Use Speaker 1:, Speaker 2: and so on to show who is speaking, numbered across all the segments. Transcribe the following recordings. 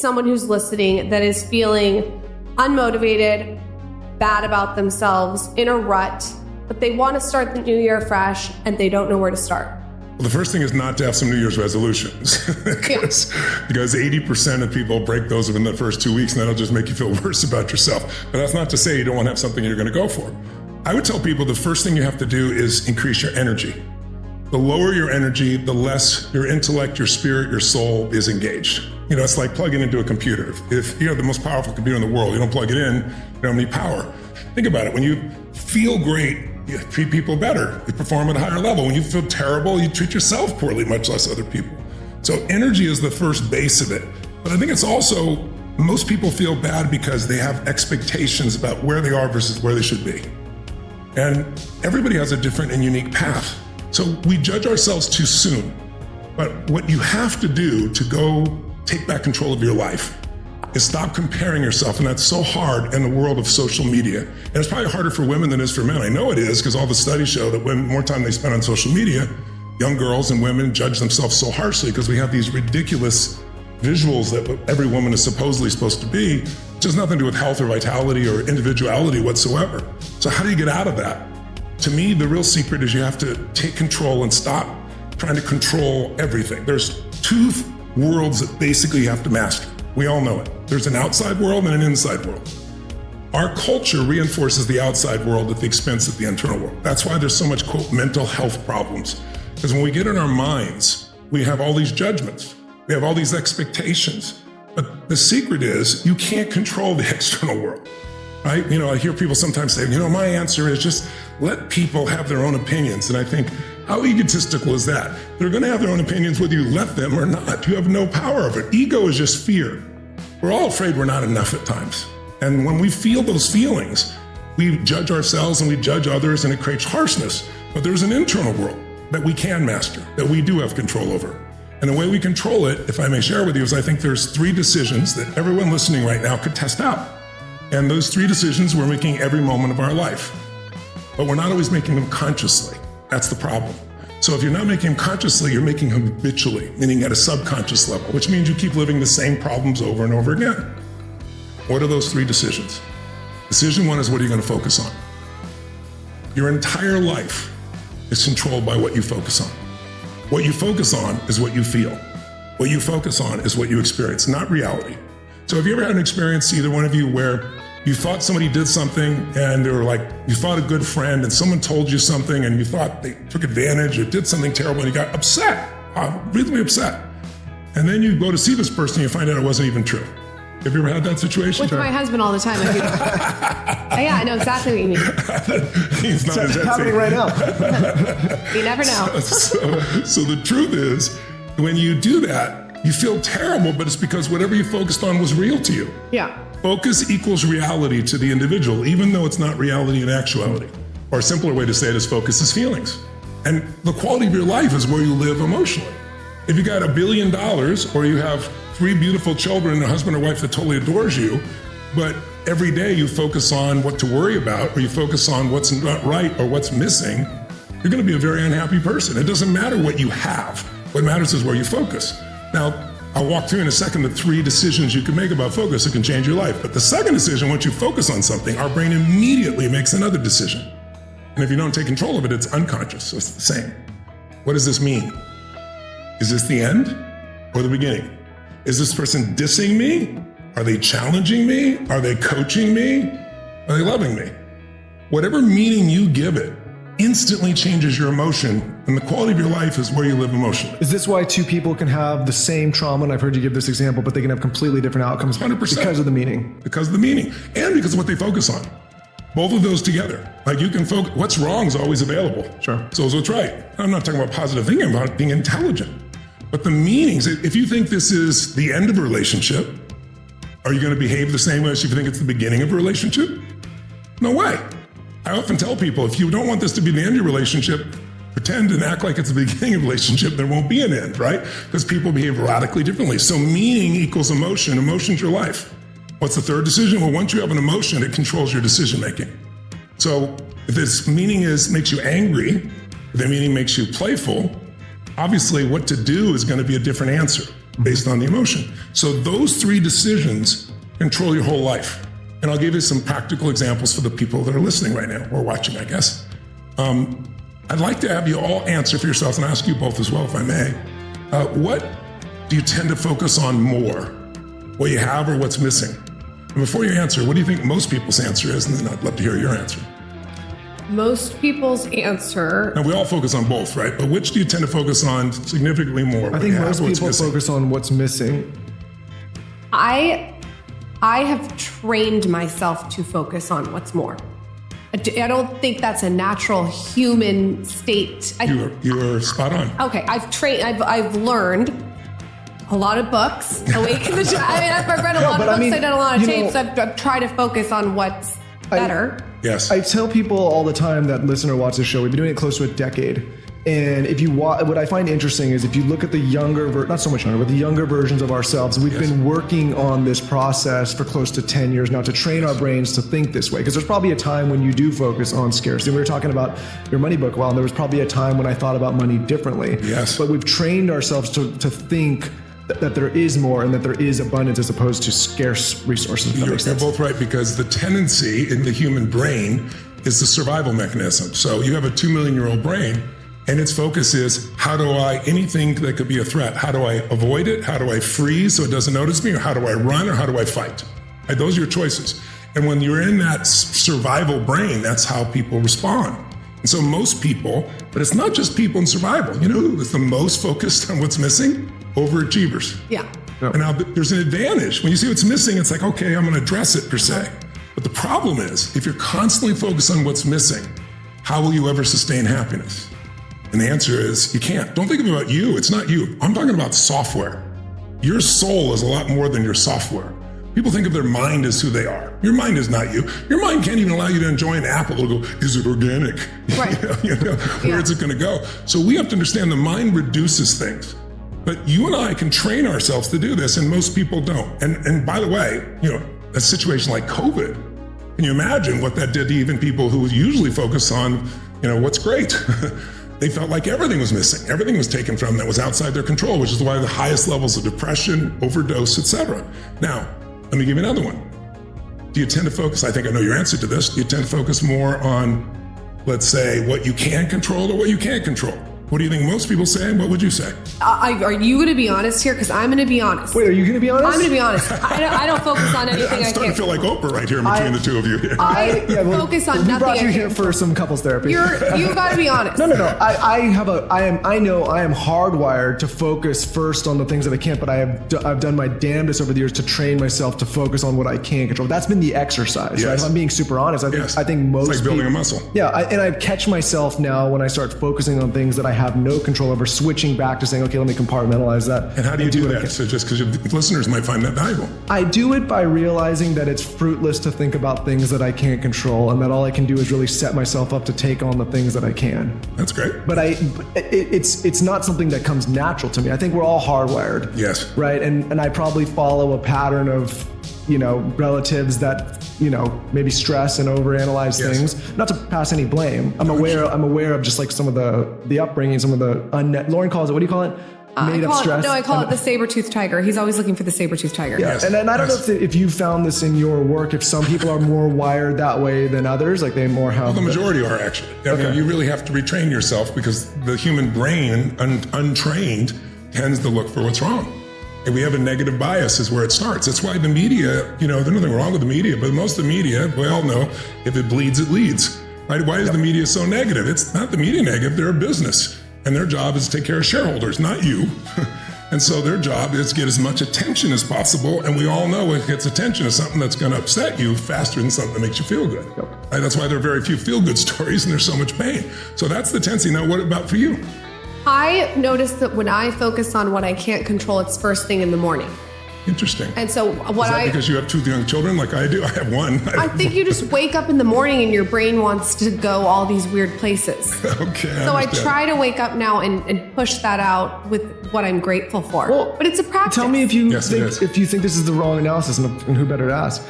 Speaker 1: someone who's listening that is feeling unmotivated, bad about themselves, in a rut, but they want to start the new year fresh and they don't know where to start?
Speaker 2: Well, the first thing is not to have some New Year's resolutions because 80% of people break those within the first 2 weeks, and that'll just make you feel worse about yourself. But that's not to say you don't want to have something you're going to go for. I would tell people the first thing you have to do is increase your energy. The lower your energy, the less your intellect, your spirit, your soul is engaged. You know, it's like plugging into a computer. If you have the most powerful computer in the world, you don't plug it in, you don't have any power. Think about it. When you feel great, you treat people better. You perform at a higher level. When you feel terrible, you treat yourself poorly, much less other people. So energy is the first base of it. But I think it's also, most people feel bad because they have expectations about where they are versus where they should be. And everybody has a different and unique path. So we judge ourselves too soon. But what you have to do to go take back control of your life is stop comparing yourself, and that's so hard in the world of social media. And it's probably harder for women than it is for men. I know it is, because all the studies show that when more time they spend on social media, young girls and women judge themselves so harshly because we have these ridiculous visuals that every woman is supposedly supposed to be, which has nothing to do with health or vitality or individuality whatsoever. So how do you get out of that? To me, the real secret is you have to take control and stop trying to control everything. There's two worlds that basically you have to master. We all know it. There's an outside world and an inside world. Our culture reinforces the outside world at the expense of the internal world. That's why there's so much, quote, mental health problems. Because when we get in our minds, we have all these judgments. We have all these expectations. But the secret is you can't control the external world, right? You know, I hear people sometimes say, my answer is just let people have their own opinions. And I think, how egotistical is that? They're going to have their own opinions whether you let them or not. You have no power over it. Ego is just fear. We're all afraid we're not enough at times. And when we feel those feelings, we judge ourselves and we judge others, and it creates harshness. But there's an internal world that we can master, that we do have control over. And the way we control it, if I may share with you, is I think there's 3 decisions that everyone listening right now could test out. And those 3 decisions we're making every moment of our life. But we're not always making them consciously. That's the problem. So if you're not making them consciously, you're making them habitually, meaning at a subconscious level, which means you keep living the same problems over and over again. What are those 3 decisions? Decision 1 is, what are you going to focus on? Your entire life is controlled by what you focus on. What you focus on is what you feel. What you focus on is what you experience, not reality. So have you ever had an experience, either one of you, where you thought somebody did something and they were like, you thought a good friend and someone told you something and you thought they took advantage or did something terrible and you got upset, really upset. And then you go to see this person and you find out it wasn't even true. Have you ever had that situation?
Speaker 1: With my husband all the time. Yeah, I know exactly what you mean.
Speaker 2: He's not
Speaker 3: It's happening right now.
Speaker 1: You never know.
Speaker 2: So the truth is, when you do that, you feel terrible, but it's because whatever you focused on was real to you.
Speaker 1: Yeah.
Speaker 2: Focus equals reality to the individual, even though it's not reality in actuality. Or a simpler way to say it is focus is feelings. And the quality of your life is where you live emotionally. If you got $1 billion or you have 3 beautiful children and a husband or wife that totally adores you, but every day you focus on what to worry about, or you focus on what's not right or what's missing, you're going to be a very unhappy person. It doesn't matter what you have. What matters is where you focus. Now, I'll walk through in a second the 3 decisions you can make about focus that can change your life. But the second decision, once you focus on something, our brain immediately makes another decision. And if you don't take control of it, it's unconscious, so it's the same. What does this mean? Is this the end or the beginning? Is this person dissing me? Are they challenging me? Are they coaching me? Are they loving me? Whatever meaning you give it instantly changes your emotion, and the quality of your life is where you live emotionally.
Speaker 3: Is this why 2 people can have the same trauma, and I've heard you give this example, but they can have completely different outcomes
Speaker 2: 100%.
Speaker 3: Because of the meaning?
Speaker 2: Because of the meaning, and because of what they focus on. Both of those together. Like you can focus, what's wrong is always available.
Speaker 3: Sure.
Speaker 2: So is what's right. I'm not talking about positive thinking, I'm about being intelligent. But the meanings, if you think this is the end of a relationship, are you going to behave the same way as if you think it's the beginning of a relationship? No way. I often tell people, if you don't want this to be the end of your relationship, pretend and act like it's the beginning of a relationship, there won't be an end, right? Because people behave radically differently. So meaning equals emotion. Emotion's your life. What's the 3rd decision? Well, once you have an emotion, it controls your decision making. So if this meaning makes you angry, if the meaning makes you playful, obviously what to do is going to be a different answer. based on the emotion. So those 3 decisions control your whole life. And I'll give you some practical examples for the people that are listening right now, or watching, I guess. I'd like to have you all answer for yourselves, and ask you both as well, if I may. What do you tend to focus on more? What you have or what's missing? And before you answer, what do you think most people's answer is? And then I'd love to hear your answer.
Speaker 1: Most people's answer.
Speaker 2: Now, we all focus on both, right? But which do you tend to focus on significantly more?
Speaker 3: I think most people focus on what's missing.
Speaker 1: I have trained myself to focus on what's more. I don't think that's a natural human state.
Speaker 2: You're spot on.
Speaker 1: Okay, I've learned a lot of books. Awaken the Child. I've read a lot of books. I've done a lot of tapes. I've tried to focus on what's better.
Speaker 2: Yes.
Speaker 3: I tell people all the time that listen or watch this show, we've been doing it close to a decade. And if you what I find interesting is if you look at the younger, not so much younger, but the younger versions of ourselves, we've been working on this process for close to 10 years now to train our brains to think this way. Because there's probably a time when you do focus on scarcity. We were talking about your money book a while, and there was probably a time when I thought about money differently.
Speaker 2: Yes.
Speaker 3: But we've trained ourselves to think that there is more and that there is abundance as opposed to scarce resources.
Speaker 2: You're both right, because the tendency in the human brain is the survival mechanism. So you have a 2 million-year-old brain, and its focus is, how do anything that could be a threat, how do I avoid it? How do I freeze so it doesn't notice me? Or how do I run? Or how do I fight? Right, those are your choices. And when you're in that survival brain, that's how people respond. And so most people, but it's not just people in survival. You know who is the most focused on what's missing? Overachievers.
Speaker 1: Yeah.
Speaker 2: And now there's an advantage. When you see what's missing, it's like, okay, I'm going to address it per se. But the problem is, if you're constantly focused on what's missing, how will you ever sustain happiness? And the answer is, you can't. Don't think about you. It's not you. I'm talking about software. Your soul is a lot more than your software. People think of their mind as who they are. Your mind is not you. Your mind can't even allow you to enjoy an apple. It'll go, is it organic?
Speaker 1: Right.
Speaker 2: Where is it going to go? So we have to understand the mind reduces things. But you and I can train ourselves to do this, and most people don't. And by the way, a situation like COVID, can you imagine what that did to even people who usually focus on, what's great? They felt like everything was missing. Everything was taken from them that was outside their control, which is why the highest levels of depression, overdose, etc. Now, let me give you another one. Do you tend to focus, I think I know your answer to this, do you tend to focus more on, let's say, what you can control or what you can't control? What do you think most people say? What would you say?
Speaker 1: Are you going to be honest here? Because I'm going to be honest.
Speaker 3: Wait, are you going to be honest?
Speaker 1: I'm going to be honest. I don't focus on anything I can't.
Speaker 2: I'm starting to feel like Oprah right here between the two of you here.
Speaker 1: Focus on nothing.
Speaker 3: We brought you here for some couples therapy.
Speaker 1: You got to be honest.
Speaker 3: No. I know I am hardwired to focus first on the things that I can't, but I've done my damnedest over the years to train myself to focus on what I can control. That's been the exercise,
Speaker 2: yes.
Speaker 3: right? If I'm being super honest, I think most
Speaker 2: it's like building a muscle.
Speaker 3: Yeah, and I catch myself now when I start focusing on things that I have no control over, switching back to saying, okay, let me compartmentalize that.
Speaker 2: And how do you do that? So just because your listeners might find that valuable.
Speaker 3: I do it by realizing that it's fruitless to think about things that I can't control, and that all I can do is really set myself up to take on the things that I can.
Speaker 2: That's great.
Speaker 3: But it's not something that comes natural to me. I think we're all hardwired.
Speaker 2: Yes.
Speaker 3: Right? And I probably follow a pattern of, relatives that, maybe stress and overanalyze things. Not to pass any blame. I'm aware of just like some of the upbringing, some of the Lauren calls it, what do you call it? Made up stress.
Speaker 1: I call it the saber-toothed tiger. He's always looking for the saber-toothed tiger.
Speaker 3: Yeah. Yes. And I don't know if you found this in your work, if some people are more wired that way than others, like they more have.
Speaker 2: Well, the majority are actually. I mean, you really have to retrain yourself, because the human brain, untrained, tends to look for what's wrong. And we have a negative bias is where it starts. That's why the media, there's nothing wrong with the media, but most of the media, we all know, if it bleeds, it leads. Right? Why is the media so negative? It's not the media negative, they're a business. And their job is to take care of shareholders, not you. And so their job is to get as much attention as possible. And we all know it gets attention is something that's going to upset you faster than something that makes you feel good. Yep. Right? That's why there are very few feel-good stories and there's so much pain. So that's the tendency. Now, what about for you?
Speaker 1: I notice that when I focus on what I can't control, it's first thing in the morning.
Speaker 2: Interesting.
Speaker 1: And so
Speaker 2: because you have 2 young children like I do? I have one.
Speaker 1: I think you just wake up in the morning and your brain wants to go all these weird places.
Speaker 2: Okay.
Speaker 1: So I try to wake up now and push that out with what I'm grateful for.
Speaker 3: Well,
Speaker 1: but it's a practice.
Speaker 3: Tell me if you think this is the wrong analysis, and who better to ask.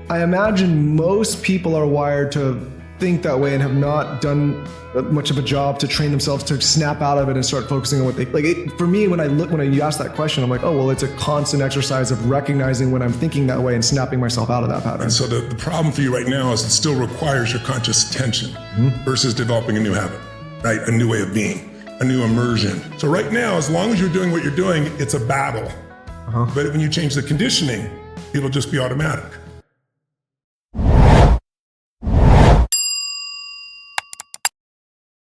Speaker 3: I imagine most people are wired to think that way and have not done much of a job to train themselves to snap out of it and start focusing on what they like. For me, when you ask that question, I'm like, oh, well, it's a constant exercise of recognizing when I'm thinking that way and snapping myself out of that pattern.
Speaker 2: And so the problem for you right now is it still requires your conscious attention versus developing a new habit, right? A new way of being, a new immersion. So right now, as long as you're doing what you're doing, it's a battle. But when you change the conditioning, it'll just be automatic.